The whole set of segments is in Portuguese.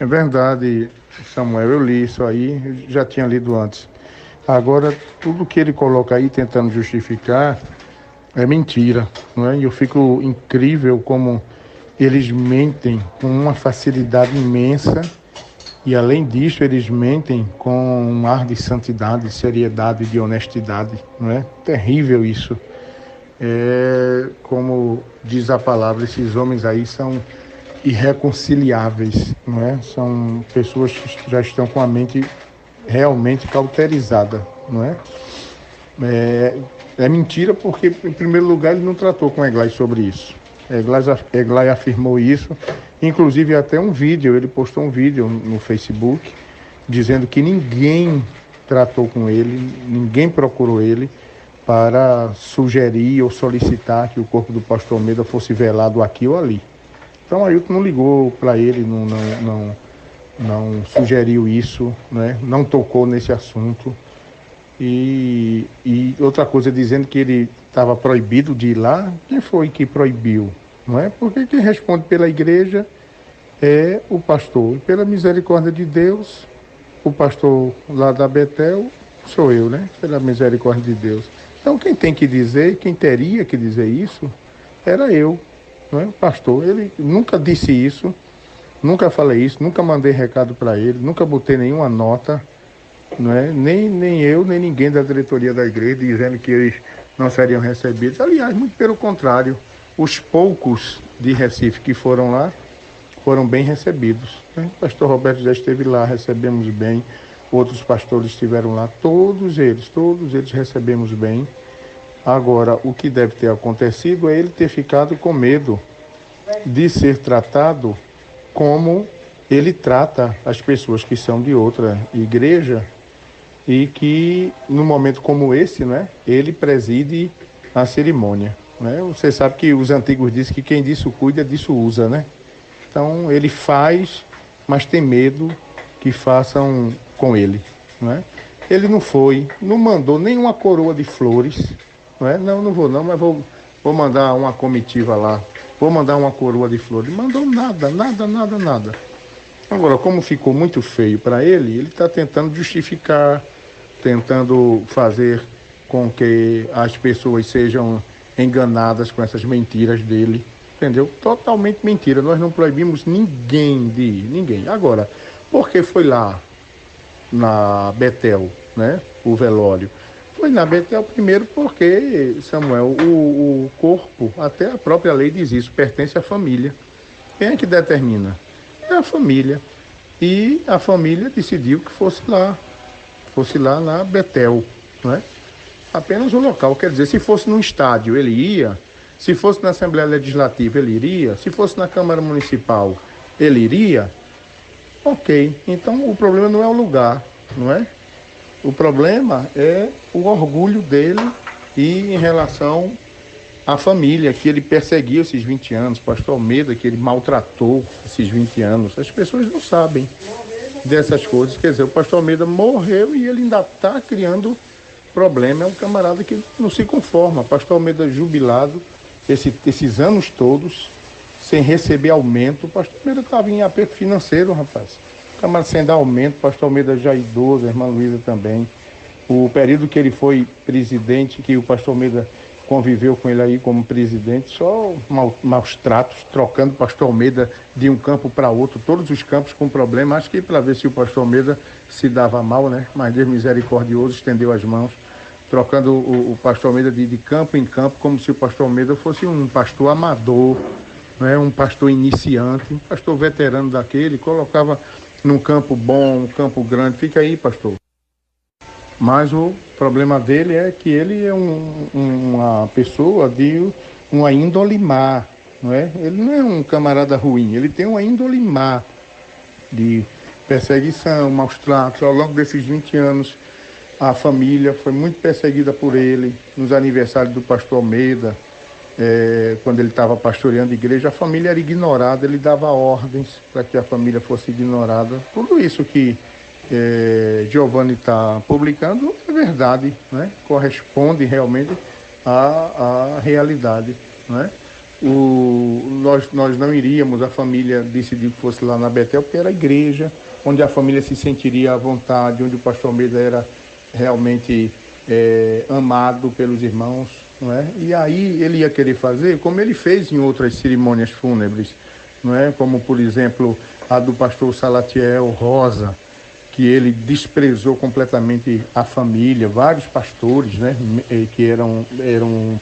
É verdade, Samuel, eu li isso aí, eu já tinha lido antes. Agora, tudo que ele coloca aí tentando justificar é mentira, não é? E eu fico incrível como eles mentem com uma facilidade imensa e, além disso, eles mentem com um ar de santidade, de seriedade, de honestidade, não é? Terrível isso. Como diz a palavra, esses homens aí são irreconciliáveis, não é? São pessoas que já estão com a mente realmente cauterizada, não é? É mentira porque, em primeiro lugar, ele não tratou com Eglai sobre isso. Eglai afirmou isso, inclusive até um vídeo, ele postou um vídeo no Facebook, dizendo que ninguém tratou com ele, ninguém procurou ele para sugerir ou solicitar que o corpo do pastor Almeida fosse velado aqui ou ali. Então, Ailton não ligou para ele, não sugeriu isso, né? Não tocou nesse assunto. E outra coisa, dizendo que ele estava proibido de ir lá, quem foi que proibiu? Não é? Porque quem responde pela igreja é o pastor. E pela misericórdia de Deus, o pastor lá da Betel sou eu, né? Pela misericórdia de Deus. Então, quem tem que dizer, quem teria que dizer isso, era eu, não é? O pastor. Ele nunca disse isso, nunca falei isso, nunca mandei recado para ele, nunca botei nenhuma nota, não é? Nem eu, nem ninguém da diretoria da igreja dizendo que eles não seriam recebidos. Aliás, muito pelo contrário, os poucos de Recife que foram lá foram bem recebidos, né? O pastor Roberto já esteve lá, recebemos bem. Outros pastores estiveram lá, todos eles recebemos bem. Agora, o que deve ter acontecido é ele ter ficado com medo de ser tratado como ele trata as pessoas que são de outra igreja e que, num momento como esse, né, ele preside a cerimônia, né? Você sabe que os antigos dizem que quem disso cuida, disso usa, né? Então, ele faz, mas tem medo que façam com ele, né? Ele não foi, não mandou nenhuma coroa de flores, não é? Não vou não, mas vou mandar uma comitiva lá, vou mandar uma coroa de flores. Mandou nada. Agora, como ficou muito feio para ele está tentando justificar, tentando fazer com que as pessoas sejam enganadas com essas mentiras dele, entendeu? Totalmente mentira, nós não proibimos ninguém de ir, ninguém. Agora, por que foi lá na Betel, né, o velório? Foi na Betel primeiro porque, Samuel, o corpo, até a própria lei diz isso, pertence à família. Quem é que determina? É a família. E a família decidiu que fosse lá na Betel, né? Apenas o local, quer dizer, se fosse num estádio ele ia, se fosse na Assembleia Legislativa ele iria, se fosse na Câmara Municipal ele iria. Ok, então o problema não é o lugar, não é? O problema é o orgulho dele e em relação à família, que ele perseguiu esses 20 anos, pastor Almeida, que ele maltratou esses 20 anos. As pessoas não sabem dessas coisas. Quer dizer, o pastor Almeida morreu e ele ainda está criando problema. É um camarada que não se conforma. Pastor Almeida jubilado, esses anos todos, sem receber aumento. O pastor Almeida estava em aperto financeiro, rapaz. Camarada sem dar aumento, pastor Almeida já idoso, a irmã Luísa também. O período que ele foi presidente, que o pastor Almeida conviveu com ele aí como presidente, só maus tratos, trocando o pastor Almeida de um campo para outro, todos os campos com problema. Acho que para ver se o pastor Almeida se dava mal, né? Mas Deus misericordioso estendeu as mãos, trocando o pastor Almeida de campo em campo, como se o pastor Almeida fosse um pastor amador, né? Um pastor iniciante, um pastor veterano daquele, colocava num campo bom, um campo grande, fica aí, pastor. Mas o problema dele é que ele é uma pessoa de uma índole má, não é? Ele não é um camarada ruim, ele tem uma índole má de perseguição, maus tratos. Ao longo desses 20 anos, a família foi muito perseguida por ele. Nos aniversários do pastor Almeida, quando ele estava pastoreando a igreja, a família era ignorada, ele dava ordens para que a família fosse ignorada. Tudo isso que Giovanni está publicando é verdade, né? Corresponde realmente à realidade, né? nós não iríamos, a família decidiu que fosse lá na Betel, porque era a igreja, onde a família se sentiria à vontade, onde o pastor Almeida era realmente amado pelos irmãos, não é? E aí ele ia querer fazer, como ele fez em outras cerimônias fúnebres, não é? Como, por exemplo, a do pastor Salatiel Rosa, que ele desprezou completamente a família, vários pastores, né, que eram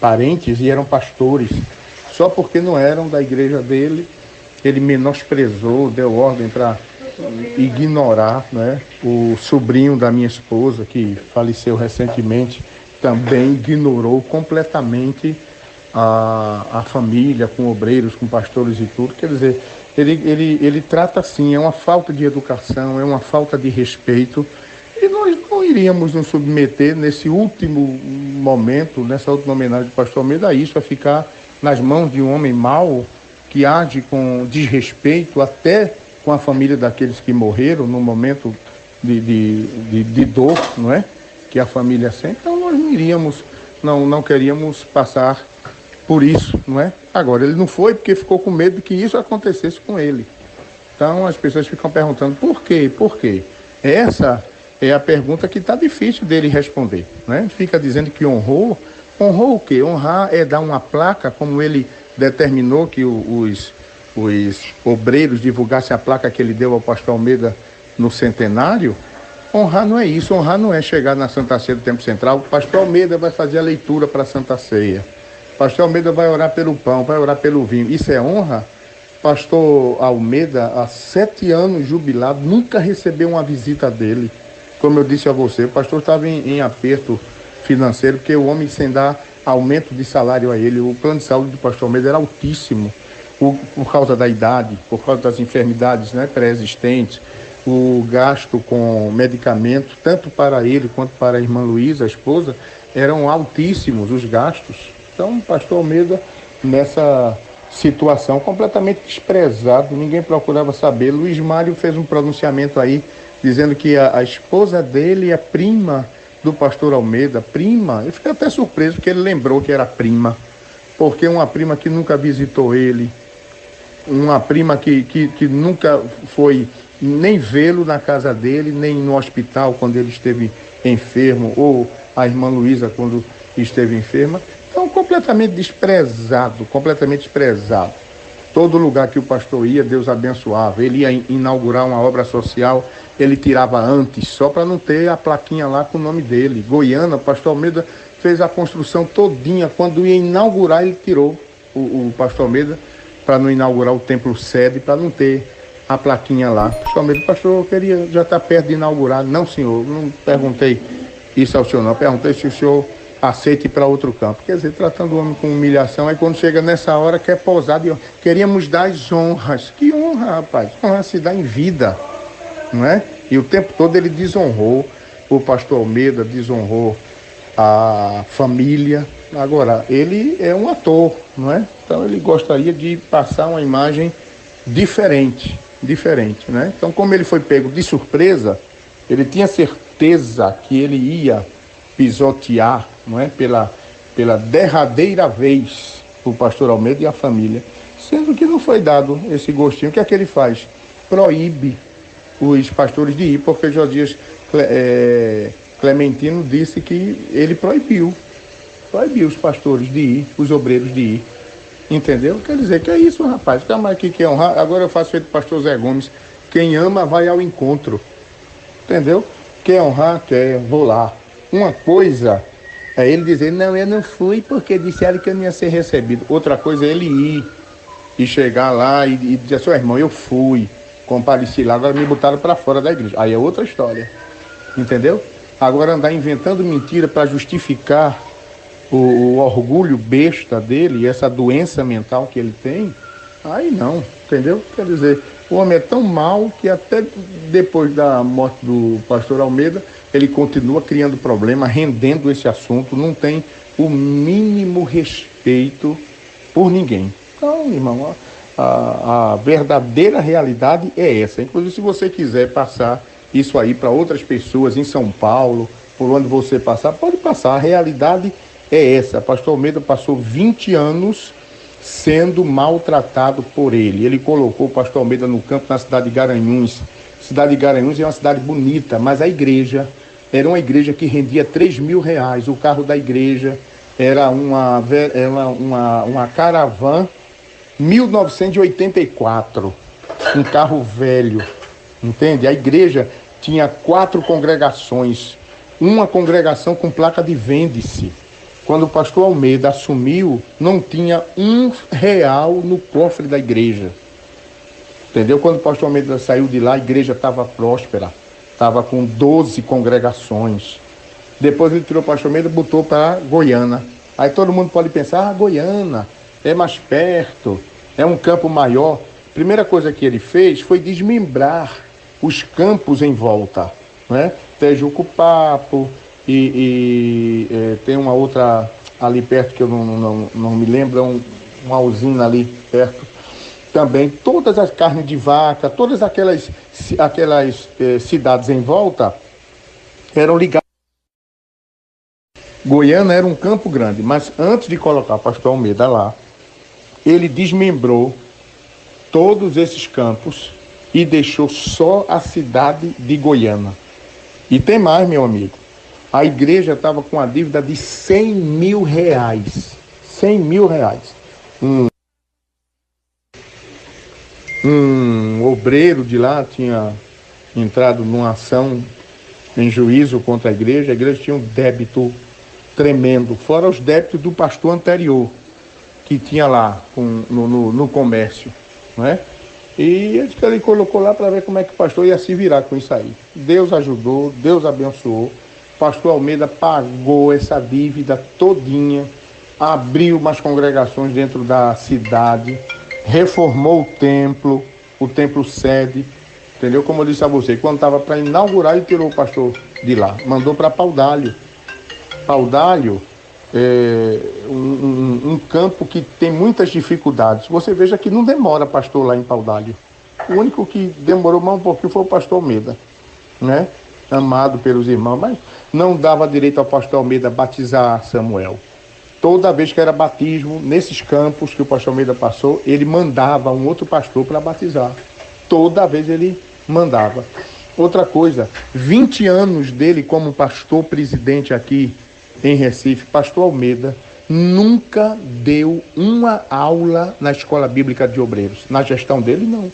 parentes e eram pastores, só porque não eram da igreja dele, ele menosprezou, deu ordem para ignorar, né, o sobrinho da minha esposa, que faleceu recentemente, também ignorou completamente a família, com obreiros, com pastores e tudo. Quer dizer, ele trata assim, é uma falta de educação, é uma falta de respeito, e nós não iríamos nos submeter nesse último momento, nessa última homenagem do pastor Almeida, a isso, a ficar nas mãos de um homem mau, que age com desrespeito até com a família daqueles que morreram no momento de dor, não é? Que a família sente. Então nós não iríamos, não queríamos passar por isso, não é? Agora, ele não foi porque ficou com medo de que isso acontecesse com ele. Então as pessoas ficam perguntando por quê? Por quê? Essa é a pergunta que está difícil dele responder, né? Fica dizendo que honrou o quê? Honrar é dar uma placa, como ele determinou que os obreiros divulgassem a placa que ele deu ao pastor Almeida no centenário. Honrar não é isso, honrar não é chegar na Santa Ceia do Templo Central, o pastor Almeida vai fazer a leitura para a Santa Ceia, o pastor Almeida vai orar pelo pão, vai orar pelo vinho, isso é honra? Pastor Almeida, há 7 anos jubilado, nunca recebeu uma visita dele. Como eu disse a você, o pastor estava em aperto financeiro, porque o homem, sem dar aumento de salário a ele, o plano de saúde do pastor Almeida era altíssimo, por causa da idade, por causa das enfermidades, né, pré-existentes, o gasto com medicamento, tanto para ele quanto para a irmã Luísa, a esposa, eram altíssimos os gastos. Então, o pastor Almeida, nessa situação, completamente desprezado, ninguém procurava saber. Luiz Mário fez um pronunciamento aí, dizendo que a esposa dele é prima do pastor Almeida, prima. Eu fiquei até surpreso, porque ele lembrou que era prima, porque uma prima que nunca visitou ele, uma prima que nunca foi nem vê-lo na casa dele, nem no hospital quando ele esteve enfermo, ou a irmã Luísa quando esteve enferma. Então, completamente desprezado. Todo lugar que o pastor ia, Deus abençoava. Ele ia inaugurar uma obra social, ele tirava antes, só para não ter a plaquinha lá com o nome dele. Goiânia, o pastor Almeida fez a construção todinha. Quando ia inaugurar, ele tirou o pastor Almeida para não inaugurar o templo sede, para não ter a plaquinha lá. Pastor Almeida, pastor, eu queria já estar perto de inaugurar. Não, senhor, não perguntei isso ao senhor, não. Perguntei se o senhor aceite ir para outro campo. Quer dizer, tratando o homem com humilhação, aí quando chega nessa hora quer pousar de honra. Queríamos dar as honras. Que honra, rapaz? Honra se dá em vida, não é? E o tempo todo ele desonrou o pastor Almeida, desonrou a família. Agora, ele é um ator, não é? Então ele gostaria de passar uma imagem diferente, né? Então, como ele foi pego de surpresa, ele tinha certeza que ele ia pisotear, não é? Pela derradeira vez o pastor Almeida e a família, sendo que não foi dado esse gostinho. O que é que ele faz? Proíbe os pastores de ir, porque Josias Clementino disse que ele proibiu os pastores de ir, os obreiros de ir, entendeu? Quer dizer, que é isso, rapaz, calma aqui, quer honrar, agora eu faço feito pastor Zé Gomes, quem ama vai ao encontro, entendeu? Quer honrar, vou lá. Uma coisa é ele dizer, não, eu não fui porque disseram que eu não ia ser recebido. Outra coisa é ele ir e chegar lá e dizer, seu irmão, eu fui, compareci lá, agora me botaram para fora da igreja. Aí é outra história, entendeu? Agora andar inventando mentira para justificar o orgulho besta dele, essa doença mental que ele tem, aí não, entendeu? Quer dizer, o homem é tão mau que até depois da morte do pastor Almeida, ele continua criando problema, rendendo esse assunto, não tem o mínimo respeito por ninguém. Então, irmão, a verdadeira realidade é essa. Inclusive, se você quiser passar isso aí para outras pessoas em São Paulo, por onde você passar, pode passar. A realidade é essa. Pastor Almeida passou 20 anos sendo maltratado por ele. Ele colocou o pastor Almeida no campo na cidade de Garanhuns. Cidade de Garanhuns é uma cidade bonita, mas a igreja era uma igreja que rendia R$3.000. O carro da igreja era uma Caravan 1984, um carro velho, entende? A igreja tinha 4 congregações, uma congregação com placa de vende-se. Quando o pastor Almeida assumiu, não tinha R$1 no cofre da igreja. Entendeu? Quando o pastor Almeida saiu de lá, a igreja estava próspera, estava com 12 congregações. Depois ele tirou o pastor Almeida e botou para Goiânia. Aí todo mundo pode pensar, Goiânia é mais perto, é um campo maior. Primeira coisa que ele fez foi desmembrar os campos em volta, né? Tejuco-Papo tem uma outra ali perto que eu não me lembro, uma usina ali perto. Também todas as carnes de vaca, todas aquelas cidades em volta eram ligadas. Goiânia era um campo grande, mas antes de colocar o pastor Almeida lá, ele desmembrou todos esses campos e deixou só a cidade de Goiânia. E tem mais, meu amigo. A igreja estava com a dívida de R$100.000. R$100.000. Um obreiro de lá tinha entrado numa ação em juízo contra a igreja tinha um débito tremendo, fora os débitos do pastor anterior, que tinha lá no comércio, né? E ele colocou lá para ver como é que o pastor ia se virar com isso aí. Deus ajudou, Deus abençoou. O pastor Almeida pagou essa dívida todinha, abriu umas congregações dentro da cidade, reformou o templo sede, entendeu? Como eu disse a você, quando estava para inaugurar, ele tirou o pastor de lá, mandou para Paudalho. Paudalho é um campo que tem muitas dificuldades. Você veja que não demora pastor lá em Paudalho. O único que demorou mais um pouquinho foi o pastor Almeida, né? Amado pelos irmãos, mas não dava direito ao pastor Almeida batizar Samuel. Toda vez que era batismo, nesses campos que o pastor Almeida passou, ele mandava um outro pastor para batizar. Toda vez ele mandava. Outra coisa, 20 anos dele como pastor presidente aqui em Recife, pastor Almeida nunca deu uma aula na escola bíblica de obreiros. Na gestão dele, não.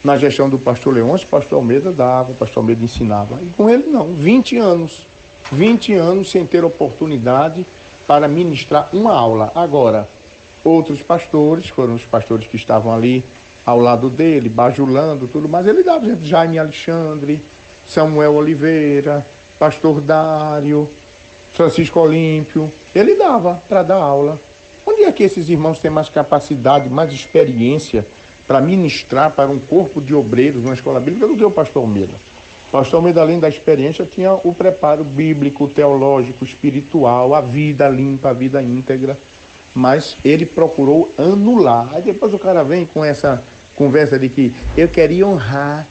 Na gestão do pastor Leôncio, o pastor Almeida dava, o pastor Almeida ensinava. E com ele, não. 20 anos. 20 anos sem ter oportunidade para ministrar uma aula. Agora, outros pastores, foram os pastores que estavam ali ao lado dele, bajulando, tudo mais. Ele dava, Jaime Alexandre, Samuel Oliveira, pastor Dário, Francisco Olímpio. Ele dava para dar aula. Onde é que esses irmãos têm mais capacidade, mais experiência para ministrar para um corpo de obreiros numa escola bíblica do que o pastor Almeida? O pastor Almeida, além da experiência, tinha o preparo bíblico, teológico, espiritual, a vida limpa, a vida íntegra. Mas ele procurou anular. Aí depois o cara vem com essa conversa de que eu queria honrar.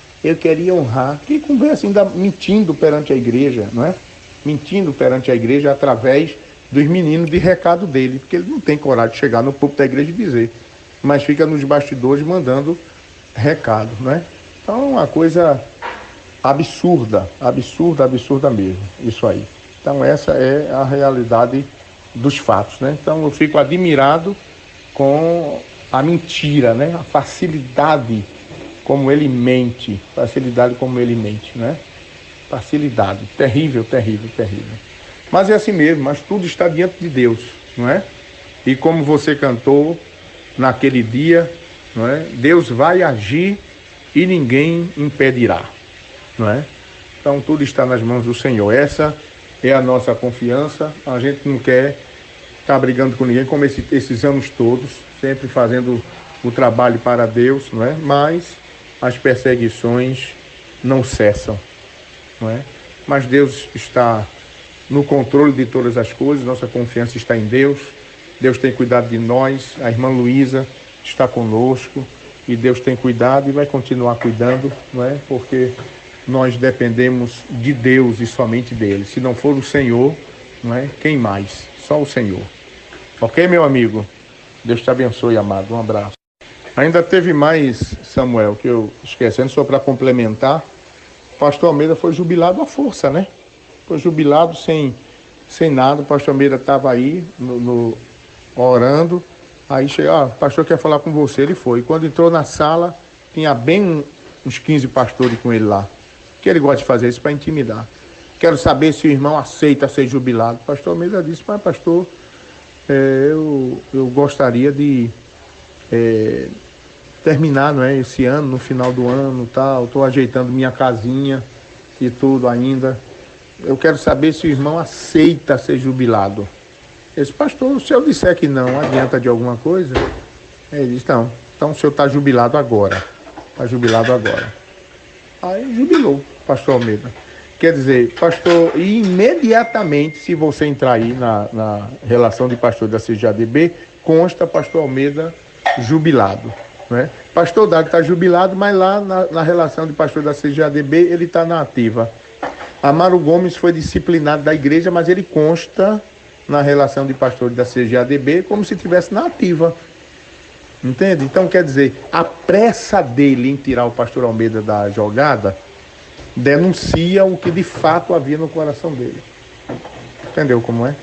Que conversa, ainda mentindo perante a igreja, não é? Mentindo perante a igreja através dos meninos de recado dele, porque ele não tem coragem de chegar no púlpito da igreja e dizer, mas fica nos bastidores mandando recado, não é? Então é uma coisa absurda mesmo, isso aí. Então essa é a realidade dos fatos, né? Então eu fico admirado com a mentira, né? A facilidade como ele mente, né? Facilidade, terrível. Mas é assim mesmo, mas tudo está diante de Deus, não é? E como você cantou naquele dia, não é? Deus vai agir e ninguém impedirá, não é? Então tudo está nas mãos do Senhor. Essa é a nossa confiança. A gente não quer estar brigando com ninguém, como esses anos todos, sempre fazendo o trabalho para Deus, não é? Mas as perseguições não cessam, não é? Mas Deus está no controle de todas as coisas, nossa confiança está em Deus. Deus tem cuidado de nós, a irmã Luísa está conosco e Deus tem cuidado e vai continuar cuidando, não é? Porque nós dependemos de Deus e somente dele. Se não for o Senhor, não é? Quem mais? Só o Senhor. Ok, meu amigo? Deus te abençoe, amado. Um abraço. Ainda teve mais, Samuel, que eu esquecendo, só para complementar. O pastor Almeida foi jubilado à força, né? Foi jubilado sem nada. O pastor Almeida estava aí orando. Aí chegou, o pastor quer falar com você. Ele foi. Quando entrou na sala, tinha bem uns 15 pastores com ele lá. Que ele gosta de fazer isso para intimidar. Quero saber se o irmão aceita ser jubilado. O pastor Almeida disse, mas pastor, eu gostaria de terminar, não é, esse ano, no final do ano, tal. Estou ajeitando minha casinha e tudo ainda. Eu quero saber se o irmão aceita ser jubilado. Esse pastor, se eu disser que não, adianta de alguma coisa? Ele disse, não, então o senhor está jubilado agora. Está jubilado agora. Aí jubilou o pastor Almeida. Quer dizer, pastor, imediatamente, se você entrar aí na relação de pastor da CGADB, consta pastor Almeida jubilado. Né? Pastor Dário está jubilado, mas lá na relação de pastor da CGADB, ele está na ativa. Amaro Gomes foi disciplinado da igreja, mas ele consta na relação de pastor da CGADB como se estivesse na ativa. Entende? Então, quer dizer, a pressa dele em tirar o pastor Almeida da jogada denuncia o que de fato havia no coração dele. Entendeu como é?